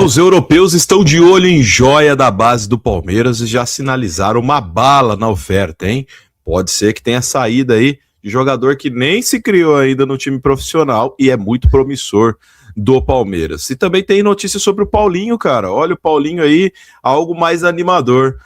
Os europeus estão de olho em joia da base do Palmeiras e já sinalizaram uma bala na oferta, hein? Pode ser que tenha saída aí de jogador que nem se criou ainda no time profissional e é muito promissor do Palmeiras. E também tem notícia sobre o Paulinho, cara. Olha o Paulinho aí, algo mais animador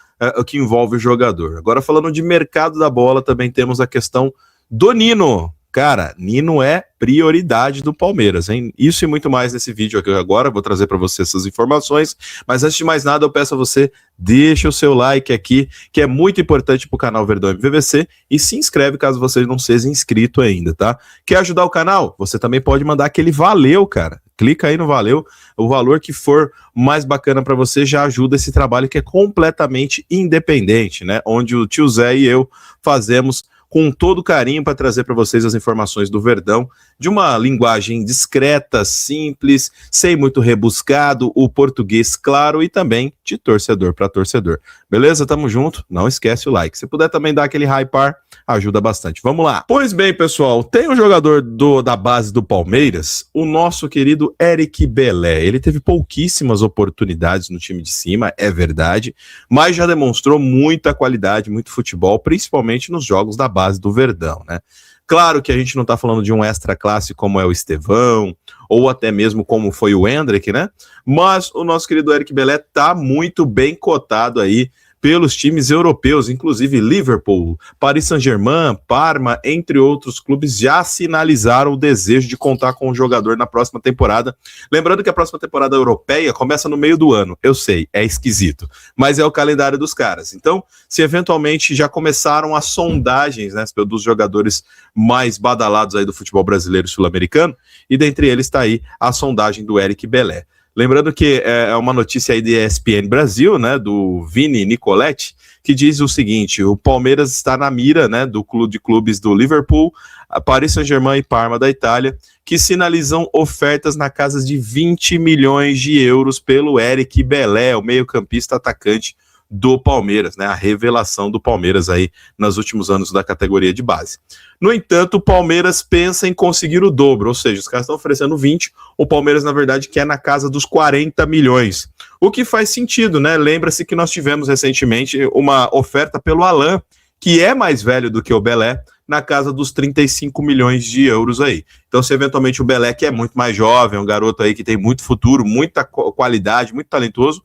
que envolve o jogador. Agora falando de mercado da bola, também temos a questão do Nino. Cara, Nino é prioridade do Palmeiras, hein? Isso e muito mais nesse vídeo aqui agora, vou trazer para você essas informações, mas antes de mais nada eu peço a você, deixa o seu like aqui, que é muito importante pro canal Verdão MVVC, e se inscreve caso você não seja inscrito ainda, tá? Quer ajudar o canal? Você também pode mandar aquele valeu, cara. Clica aí no valeu, o valor que for mais bacana para você já ajuda esse trabalho que é completamente independente, né? Onde o tio Zé e eu fazemos com todo carinho para trazer para vocês as informações do Verdão, de uma linguagem discreta, simples, sem muito rebuscado, o português claro e também de torcedor para torcedor. Beleza? Tamo junto? Não esquece o like. Se puder também dar aquele hypar, ajuda bastante. Vamos lá. Pois bem, pessoal, tem um jogador da base do Palmeiras, o nosso querido Eric Belé. Ele teve pouquíssimas oportunidades no time de cima, é verdade, mas já demonstrou muita qualidade, muito futebol, principalmente nos jogos da base do Verdão, né? Claro que a gente não tá falando de um extra classe como é o Estevão, ou até mesmo como foi o Hendrick, né? Mas o nosso querido Eric Belé tá muito bem cotado aí pelos times europeus, inclusive Liverpool, Paris Saint-Germain, Parma, entre outros clubes, já sinalizaram o desejo de contar com o jogador na próxima temporada. Lembrando que a próxima temporada europeia começa no meio do ano. Eu sei, é esquisito, mas é o calendário dos caras. Então, se eventualmente já começaram as sondagens, né, dos jogadores mais badalados aí do futebol brasileiro e sul-americano, e dentre eles está aí a sondagem do Eric Belé. Lembrando que é uma notícia aí de ESPN Brasil, né, do Vini Nicoletti, que diz o seguinte: o Palmeiras está na mira, né, do clube de clubes do Liverpool, Paris Saint-Germain e Parma da Itália, que sinalizam ofertas na casa de 20 milhões de euros pelo Eric Belé, o meio-campista atacante do Palmeiras, né, a revelação do Palmeiras aí nos últimos anos da categoria de base. No entanto, o Palmeiras pensa em conseguir o dobro, ou seja, os caras estão oferecendo 20, o Palmeiras na verdade quer na casa dos 40 milhões, o que faz sentido, né? Lembra-se que nós tivemos recentemente uma oferta pelo Alan, que é mais velho do que o Belé, na casa dos 35 milhões de euros aí. Então, se eventualmente o Belé, que é muito mais jovem, um garoto aí que tem muito futuro, muita qualidade, muito talentoso,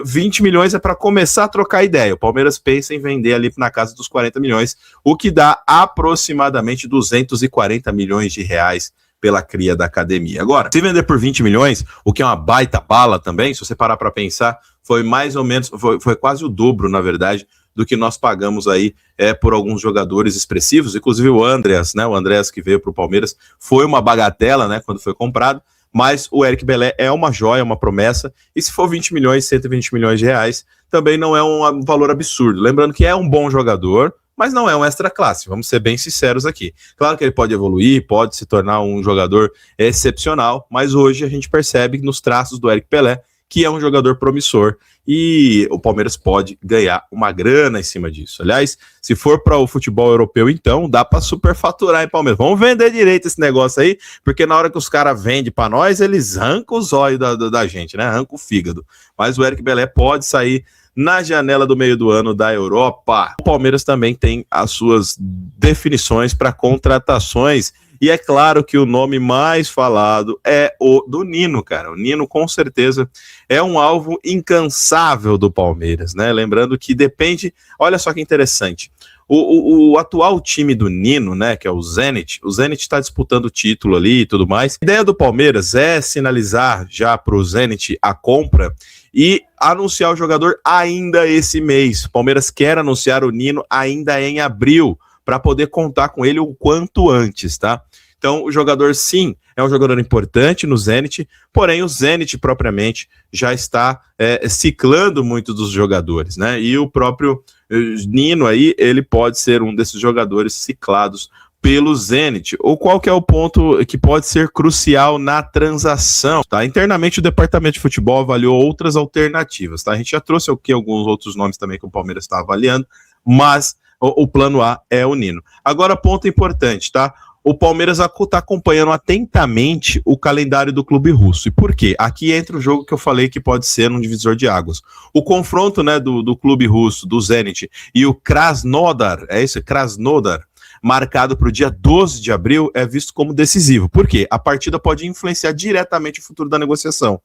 20 milhões é para começar a trocar ideia. O Palmeiras pensa em vender ali na casa dos 40 milhões, o que dá aproximadamente 240 milhões de reais pela cria da academia. Agora, se vender por 20 milhões, o que é uma baita bala também, se você parar para pensar, foi mais ou menos, foi quase o dobro, na verdade, do que nós pagamos aí por alguns jogadores expressivos, inclusive o Andreas, né? O Andreas que veio para o Palmeiras, foi uma bagatela, né? Quando foi comprado. Mas o Eric Belé é uma joia, uma promessa, e se for 20 milhões, 120 milhões de reais, também não é um valor absurdo. Lembrando que é um bom jogador, mas não é um extra classe, vamos ser bem sinceros aqui. Claro que ele pode evoluir, pode se tornar um jogador excepcional, mas hoje a gente percebe nos traços do Eric Belé que é um jogador promissor, e o Palmeiras pode ganhar uma grana em cima disso. Aliás, se for para o futebol europeu, então, dá para superfaturar em Palmeiras. Vamos vender direito esse negócio aí, porque na hora que os caras vendem para nós, eles arrancam os olhos da gente, né? Arrancam o fígado. Mas o Eric Belé pode sair na janela do meio do ano da Europa. O Palmeiras também tem as suas definições para contratações, e é claro que o nome mais falado é o do Nino, cara. O Nino, com certeza, é um alvo incansável do Palmeiras, né? Lembrando que depende... Olha só que interessante. O atual time do Nino, né, que é o Zenit está disputando o título ali e tudo mais. A ideia do Palmeiras é sinalizar já para o Zenit a compra e anunciar o jogador ainda esse mês. O Palmeiras quer anunciar o Nino ainda em abril, para poder contar com ele o quanto antes, tá? Então, o jogador, sim, é um jogador importante no Zenit, porém o Zenit, propriamente, já está ciclando muito dos jogadores, né? E o próprio Nino aí, ele pode ser um desses jogadores ciclados pelo Zenit. Ou qual que é o ponto que pode ser crucial na transação, tá? Internamente, o departamento de futebol avaliou outras alternativas, tá? A gente já trouxe aqui alguns outros nomes também que o Palmeiras está avaliando, mas o plano A é o Nino. Agora, ponto importante, tá? o Palmeiras está acompanhando atentamente o calendário do clube russo. E por quê? Aqui entra o jogo que eu falei que pode ser um divisor de águas. O confronto, né, do clube russo, do Zenit, e o Krasnodar, Krasnodar, marcado para o dia 12 de abril, é visto como decisivo. Por quê? A partida pode influenciar diretamente o futuro da negociação.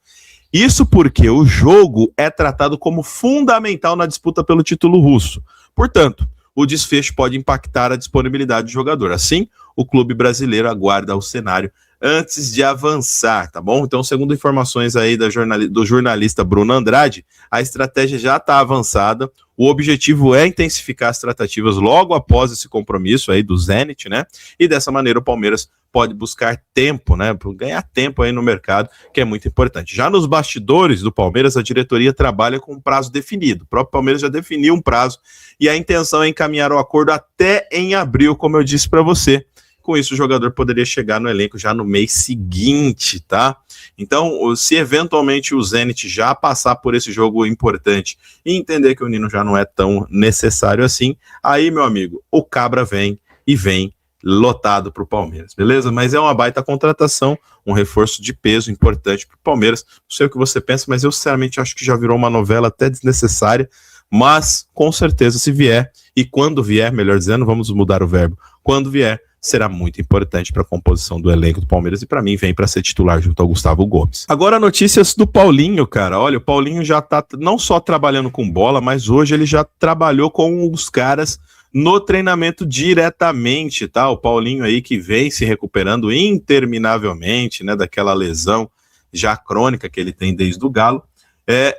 Isso porque o jogo é tratado como fundamental na disputa pelo título russo. Portanto, o desfecho pode impactar a disponibilidade do jogador. Assim, o clube brasileiro aguarda o cenário antes de avançar, tá bom? Então, segundo informações aí do jornalista Bruno Andrade, a estratégia já está avançada. O objetivo é intensificar as tratativas logo após esse compromisso aí do Zenit, né? E dessa maneira o Palmeiras pode buscar tempo, né? Ganhar tempo aí no mercado, que é muito importante. Já nos bastidores do Palmeiras, a diretoria trabalha com um prazo definido. O próprio Palmeiras já definiu um prazo e a intenção é encaminhar o acordo até em abril, como eu disse para você. Com isso, o jogador poderia chegar no elenco já no mês seguinte, tá? Então, se eventualmente o Zenit já passar por esse jogo importante e entender que o Nino já não é tão necessário assim, aí, meu amigo, o Cabra vem e vem lotado para o Palmeiras, beleza? Mas é uma baita contratação, um reforço de peso importante para o Palmeiras. Não sei o que você pensa, mas eu sinceramente acho que já virou uma novela até desnecessária, mas com certeza se vier, e quando vier, melhor dizendo, vamos mudar o verbo, quando vier, será muito importante para a composição do elenco do Palmeiras e para mim vem para ser titular junto ao Gustavo Gomes. Agora notícias do Paulinho, cara. Olha, o Paulinho já tá não só trabalhando com bola, mas hoje ele já trabalhou com os caras no treinamento diretamente, tá? O Paulinho aí que vem se recuperando interminavelmente, né, daquela lesão já crônica que ele tem desde o Galo.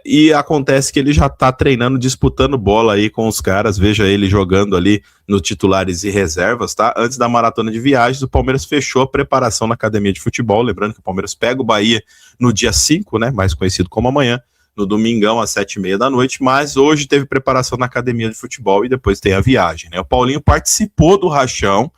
E acontece que ele já tá treinando, disputando bola aí com os caras, veja ele jogando ali no titulares e reservas, tá? Antes da maratona de viagens, o Palmeiras fechou a preparação na academia de futebol, lembrando que o Palmeiras pega o Bahia no dia 5, né, mais conhecido como amanhã, no domingão às 7h30 da noite, mas hoje teve preparação na academia de futebol e depois tem a viagem, né? O Paulinho participou do rachão,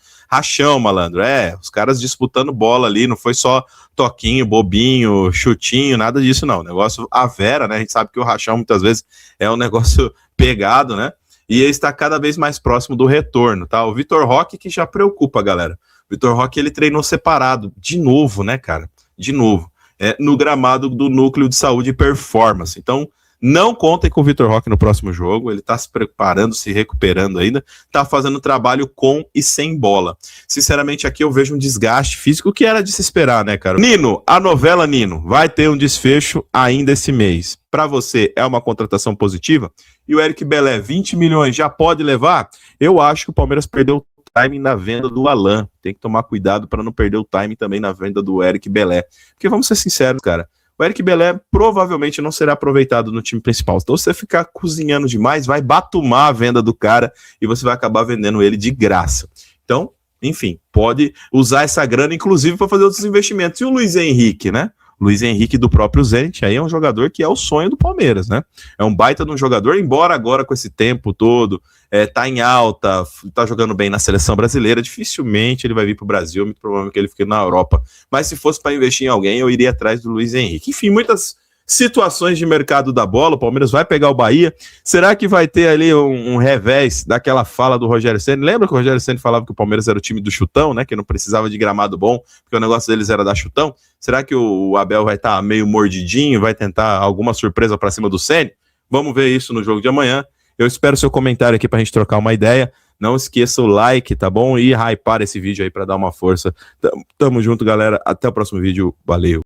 malandro, os caras disputando bola ali, não foi só toquinho, bobinho, chutinho, nada disso não, o negócio a vera, né, a gente sabe que o rachão muitas vezes é um negócio pegado, né, e ele está cada vez mais próximo do retorno, tá, o Vitor Roque que já preocupa, galera, o Vitor Roque ele treinou separado, de novo, né, cara, de novo, no gramado do Núcleo de Saúde e Performance, então não contem com o Vitor Roque no próximo jogo, ele tá se preparando, se recuperando ainda, tá fazendo trabalho com e sem bola. Sinceramente, aqui eu vejo um desgaste físico que era de se esperar, né, cara? Nino, a novela Nino vai ter um desfecho ainda esse mês. Para você, é uma contratação positiva? E o Eric Belé, 20 milhões, já pode levar? Eu acho que o Palmeiras perdeu o timing na venda do Alan. Tem que tomar cuidado para não perder o timing também na venda do Eric Belé. Porque vamos ser sinceros, cara, o Eric Belé provavelmente não será aproveitado no time principal. Então, se você ficar cozinhando demais, vai batumar a venda do cara e você vai acabar vendendo ele de graça. Então, enfim, pode usar essa grana, inclusive, para fazer outros investimentos. E o Luiz Henrique, né? Luiz Henrique do próprio Zenit, aí é um jogador que é o sonho do Palmeiras, né? É um baita de um jogador, embora agora com esse tempo todo, tá em alta, tá jogando bem na seleção brasileira, dificilmente ele vai vir pro Brasil, muito provável que ele fique na Europa. Mas se fosse para investir em alguém, eu iria atrás do Luiz Henrique. Enfim, muitas situações de mercado da bola, o Palmeiras vai pegar o Bahia, será que vai ter ali um revés daquela fala do Rogério Ceni? Lembra que o Rogério Ceni falava que o Palmeiras era o time do chutão, né, que não precisava de gramado bom, porque o negócio deles era dar chutão? Será que o Abel vai estar meio mordidinho, vai tentar alguma surpresa para cima do Ceni? Vamos ver isso no jogo de amanhã. Eu espero seu comentário aqui pra gente trocar uma ideia. Não esqueça o like, tá bom? E hypar esse vídeo aí para dar uma força. Tamo junto, galera. Até o próximo vídeo. Valeu.